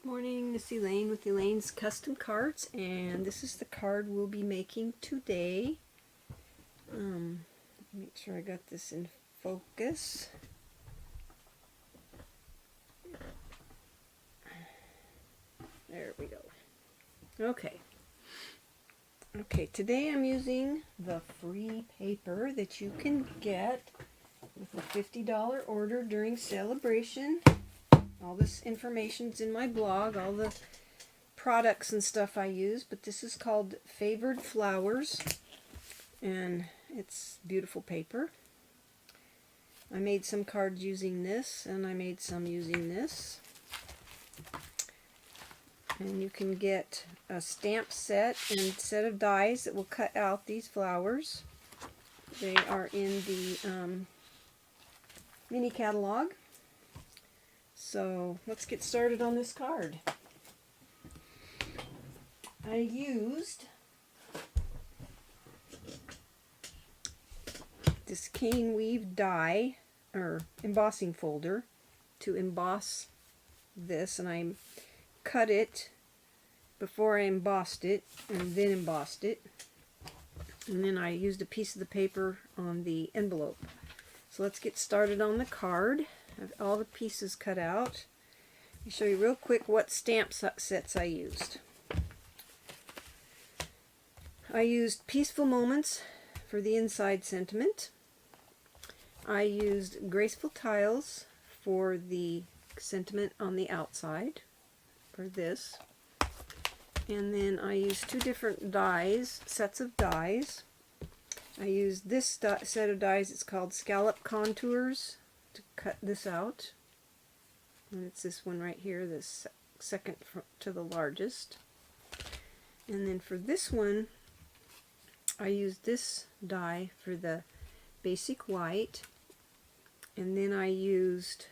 Good morning, this is Elaine with Elaine's Custom Cards, and this is the card we'll be making today. Make sure I got this in focus. There we go. Okay, today I'm using the free paper that you can get with a $50 order during celebration. All this information's in my blog, all the products and stuff I use, but this is called Favored Flowers, and it's beautiful paper. I made some cards using this, and I made some using this. And you can get a stamp set and set of dies that will cut out these flowers. They are in the mini catalog. So let's get started on this card. I used this cane weave die or embossing folder to emboss this, and I cut it before I embossed it and then embossed it, and then I used a piece of the paper on the envelope. So let's get started on the card. I have all the pieces cut out. Let me show you real quick what stamp sets I used. I used Peaceful Moments for the inside sentiment. I used Graceful Tiles for the sentiment on the outside, for this. And then I used two different dies, sets of dies. I used this set of dies, it's called Scallop Contours, to cut this out. And it's this one right here, this second to the largest. And then for this one, I used this die for the basic white, and then I used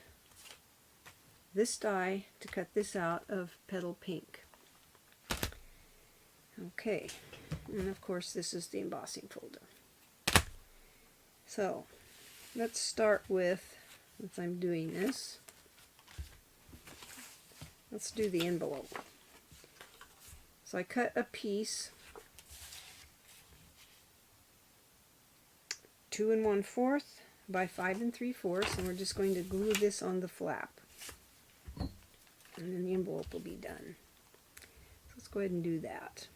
this die to cut this out of petal pink. Okay, and of course this is the embossing folder. So let's start with, since I'm doing this, let's do the envelope. So I cut a piece 2 1/4 by 5 3/4, and we're just going to glue this on the flap, and then the envelope will be done. So let's go ahead and do that.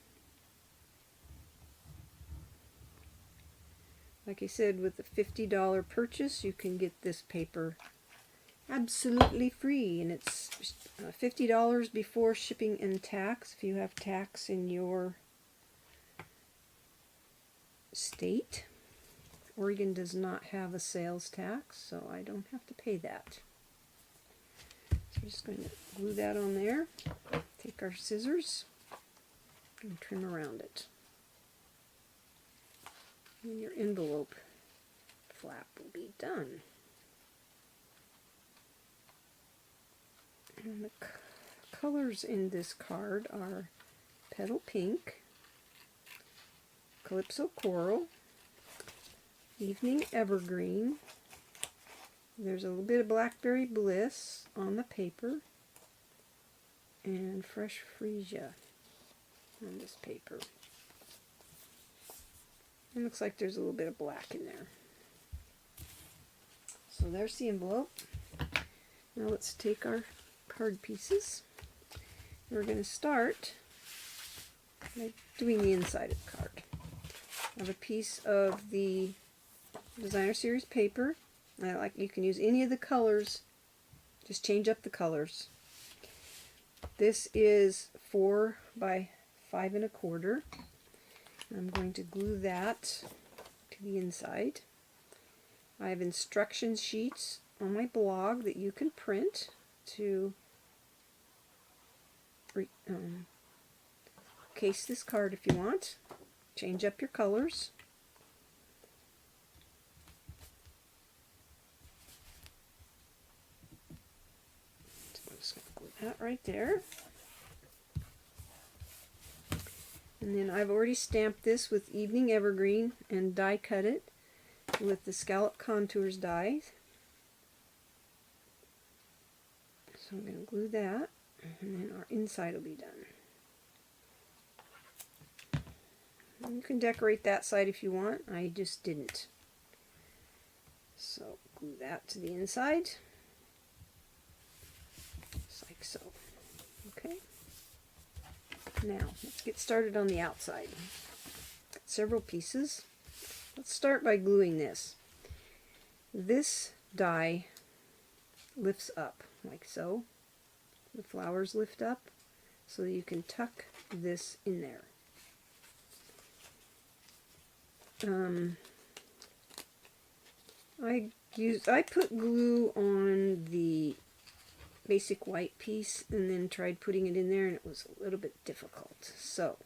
Like I said, with a $50 purchase, you can get this paper absolutely free, and it's $50 before shipping and tax if you have tax in your state. Oregon does not have a sales tax, so I don't have to pay that. So we're just going to glue that on there. Take our scissors and trim around it. And your envelope flap will be done. And the colors in this card are Petal Pink, Calypso Coral, Evening Evergreen. There's a little bit of Blackberry Bliss on the paper, and Fresh Freesia on this paper. It looks like there's a little bit of black in there. So there's the envelope. Now let's take our card pieces. We're going to start by doing the inside of the card. I have a piece of the Designer Series paper. You can use any of the colors, just change up the colors. This is 4 by 5 1/4. I'm going to glue that to the inside. I have instruction sheets on my blog that you can print to case this card if you want. Change up your colors. So I'm just going to glue that right there. And then I've already stamped this with Evening Evergreen and die cut it with the Scallop Contours die. So I'm going to glue that. And then our inside will be done. And you can decorate that side if you want. I just didn't. So glue that to the inside. Just like so. Okay. Now, let's get started on the outside. Got several pieces. Let's start by gluing this. This die lifts up like so. The flowers lift up so that you can tuck this in there. I put glue on the basic white piece and then tried putting it in there, and it was a little bit difficult. So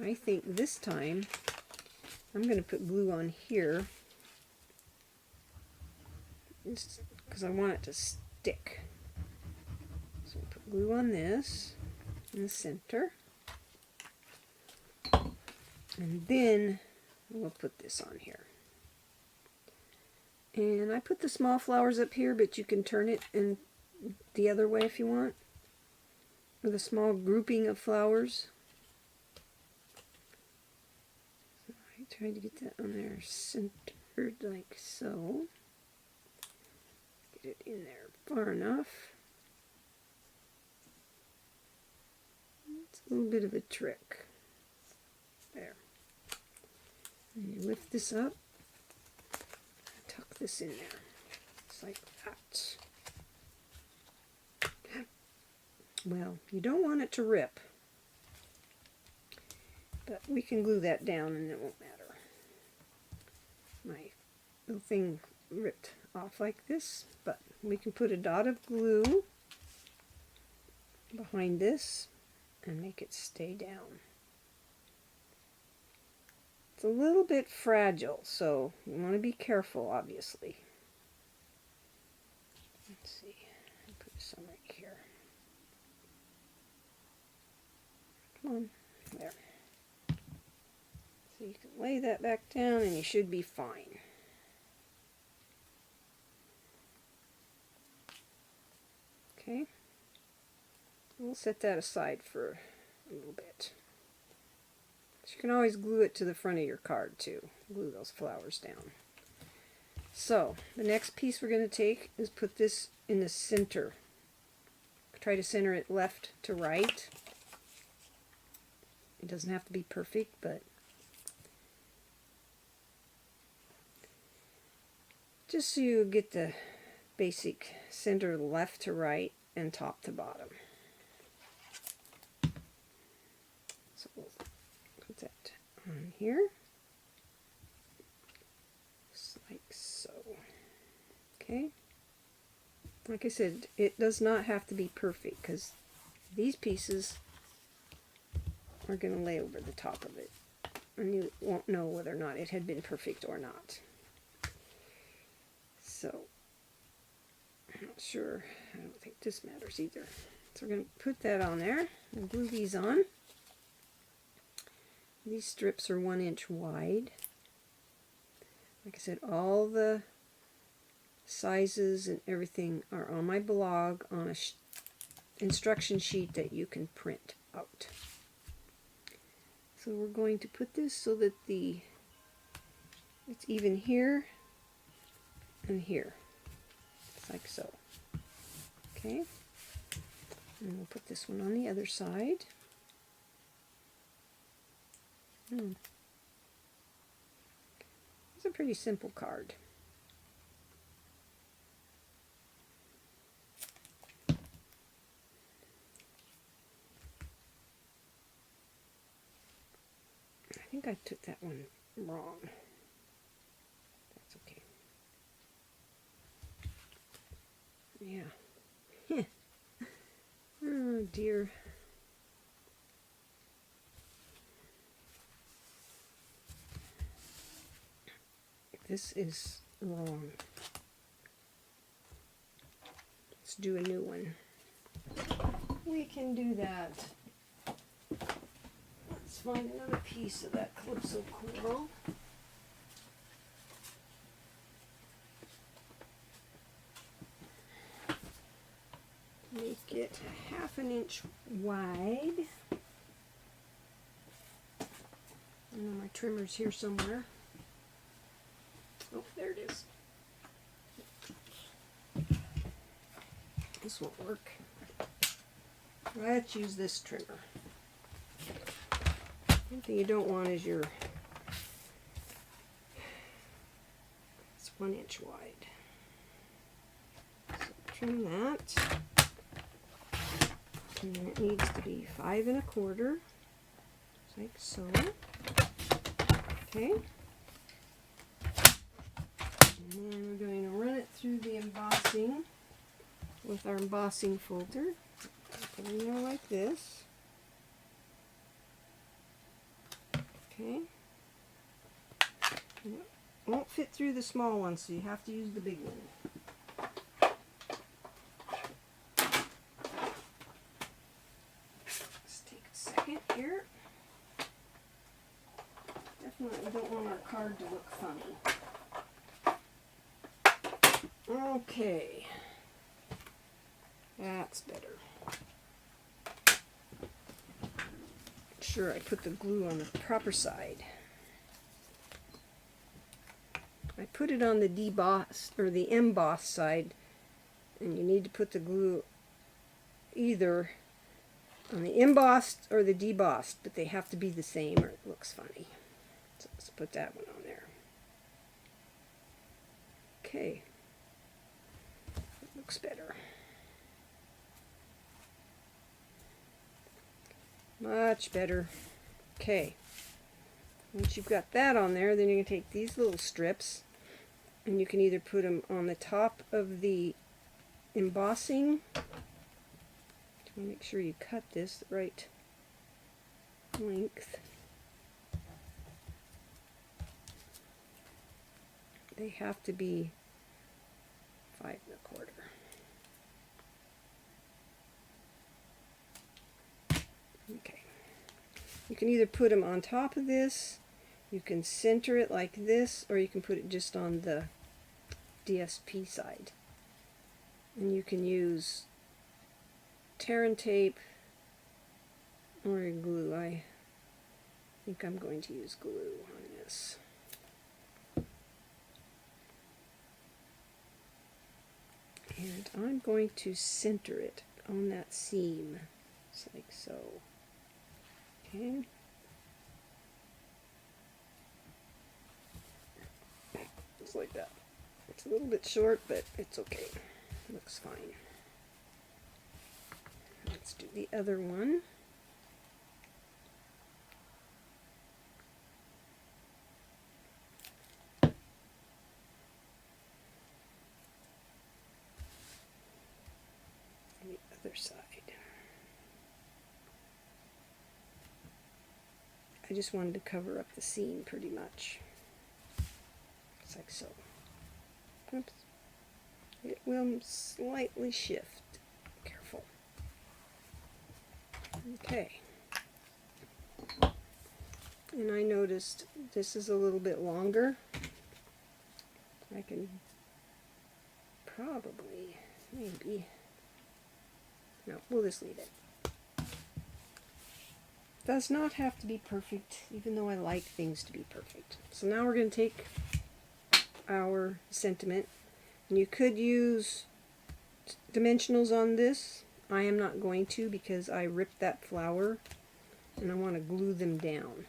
I think this time I'm going to put glue on here because I want it to stick. So I'll put glue on this in the center, and then we'll put this on here. And I put the small flowers up here, but you can turn it in the other way if you want, with a small grouping of flowers. So I tried to get that on there centered like so. Get it in there far enough. It's a little bit of a trick. There. And you lift this up. Tuck this in there. It's like that. Well, you don't want it to rip, but we can glue that down and it won't matter. My little thing ripped off like this, but we can put a dot of glue behind this and make it stay down. It's a little bit fragile, so you want to be careful, obviously. Let's see, I'll put some right here. Come on, there. So you can lay that back down and you should be fine. Okay, we'll set that aside for a little bit. You can always glue it to the front of your card too. Glue those flowers down. So the next piece we're going to take is put this in the center. Try to center it left to right. It doesn't have to be perfect, but just so you get the basic center left to right and top to bottom. So we'll put that on here, just like so. Okay, like I said, it does not have to be perfect because these pieces are going to lay over the top of it and you won't know whether or not it had been perfect or not. So I'm not sure, I don't think this matters either. So we're going to put that on there and glue these on. These strips are 1 inch wide. Like I said, all the sizes and everything are on my blog on a instruction sheet that you can print out. So we're going to put this so that it's even here and here. It's like so. Okay. And we'll put this one on the other side. It's a pretty simple card. I think I took that one wrong. That's okay. Yeah. Oh dear. This is wrong. Let's do a new one. We can do that. Let's find another piece of that Calypso coral. Make get a 1/2 inch wide. I know my trimmer's here somewhere. Oh, there it is. This won't work. Let's use this trimmer. One thing you don't want is it's 1 inch wide. So trim that. And then it needs to be 5 1/4, like so. Okay. And then we're going to run it through the embossing with our embossing folder. Put it in there like this. Okay. And it won't fit through the small one, so you have to use the big one. Let's take a second here. Definitely don't want our card to look funny. Okay. That's better. Sure, I put the glue on the proper side. I put it on the debossed or the embossed side, and you need to put the glue either on the embossed or the debossed, but they have to be the same or it looks funny. So let's put that one on there. Okay, it looks better. Much better. Okay. Once you've got that on there, then you're going to take these little strips and you can either put them on the top of the embossing. You want to make sure you cut this the right length. They have to be 5 1/4. Okay. You can either put them on top of this, you can center it like this, or you can put it just on the DSP side. And you can use tear and tape or glue. I think I'm going to use glue on this. And I'm going to center it on that seam, just like so. Okay. Just like that. It's a little bit short, but it's okay. Looks fine. Let's do the other one. The other side. I just wanted to cover up the seam pretty much. It's like so. Oops. It will slightly shift. Careful. Okay. And I noticed this is a little bit longer. I can probably, maybe, no, we'll just leave it. Does not have to be perfect, even though I like things to be perfect. So now we're going to take our sentiment, and you could use dimensionals on this. I am not going to because I ripped that flower and I want to glue them down.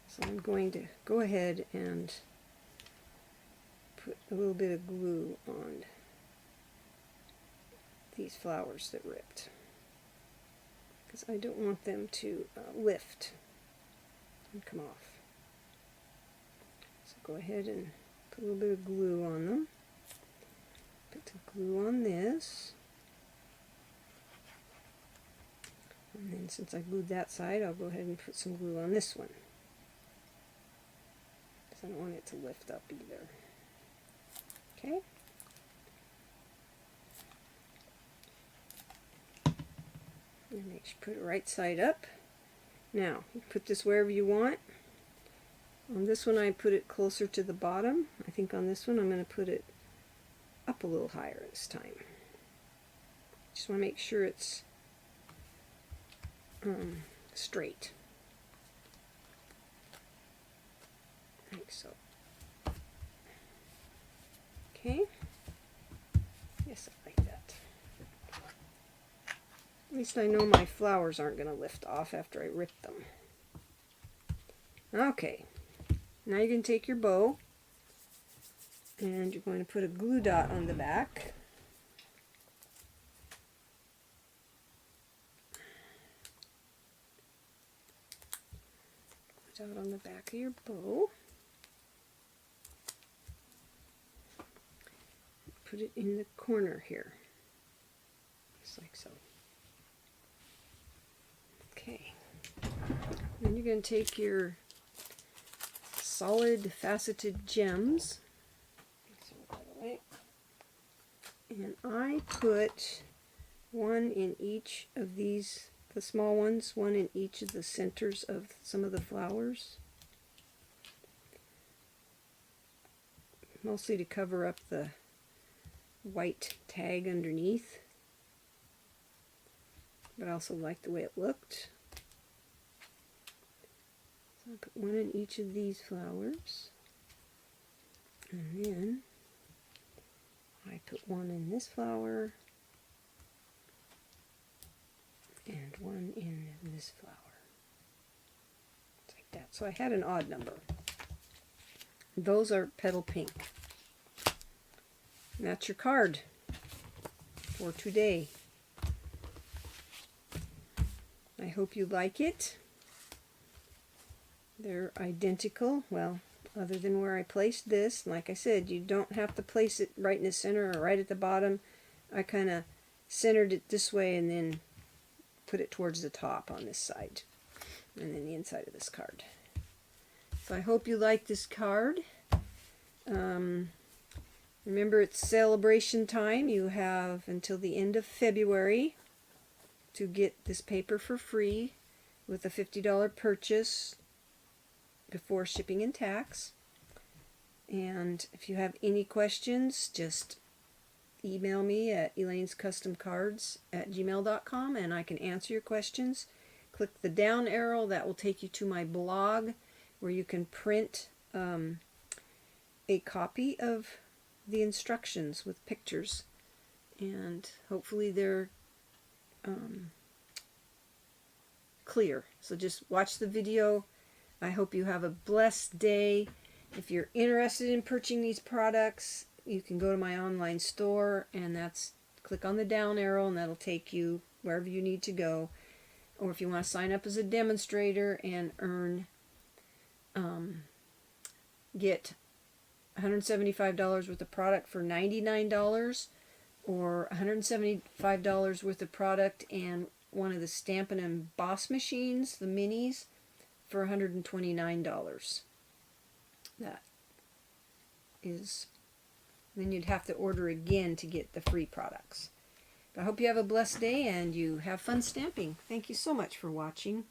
So I'm going to go ahead and put a little bit of glue on these flowers that ripped, because I don't want them to lift and come off. So go ahead and put a little bit of glue on them. Put the glue on this. And then since I glued that side, I'll go ahead and put some glue on this one, because I don't want it to lift up either. Okay? And make sure you put it right side up. Now, you put this wherever you want. On this one I put it closer to the bottom. I think on this one I'm going to put it up a little higher this time. Just want to make sure it's straight. Like so. Okay. Yes, I like that. At least I know my flowers aren't going to lift off after I rip them. Okay. Now you can take your bow and you're going to put a glue dot on the back. Glue dot on the back of your bow. Put it in the corner here, just like so. Okay. Then you're going to take your solid faceted gems. And I put one in each of these, the small ones, one in each of the centers of some of the flowers. Mostly to cover up the white tag underneath. But I also like the way it looked. So I put one in each of these flowers. And then I put one in this flower and one in this flower. Like that. So I had an odd number. Those are petal pink. And that's your card for today. I hope you like it. They're identical. Well, other than where I placed this, like I said, you don't have to place it right in the center or right at the bottom. I kind of centered it this way and then put it towards the top on this side and then the inside of this card. So I hope you like this card. Remember, it's celebration time. You have until the end of February to get this paper for free with a $50 purchase before shipping and tax. And if you have any questions, just email me at elainescustomcards@gmail.com and I can answer your questions. Click the down arrow. That will take you to my blog where you can print a copy of the instructions with pictures, and hopefully they're clear. So just watch the video. I hope you have a blessed day. If you're interested in purchasing these products, you can go to my online store, and click on the down arrow and that'll take you wherever you need to go. Or if you want to sign up as a demonstrator and get $175 worth of product for $99, or $175 worth of product and one of the Stampin' emboss machines, the minis, for $129. That is, then you'd have to order again to get the free products. But I hope you have a blessed day and you have fun stamping. Thank you so much for watching.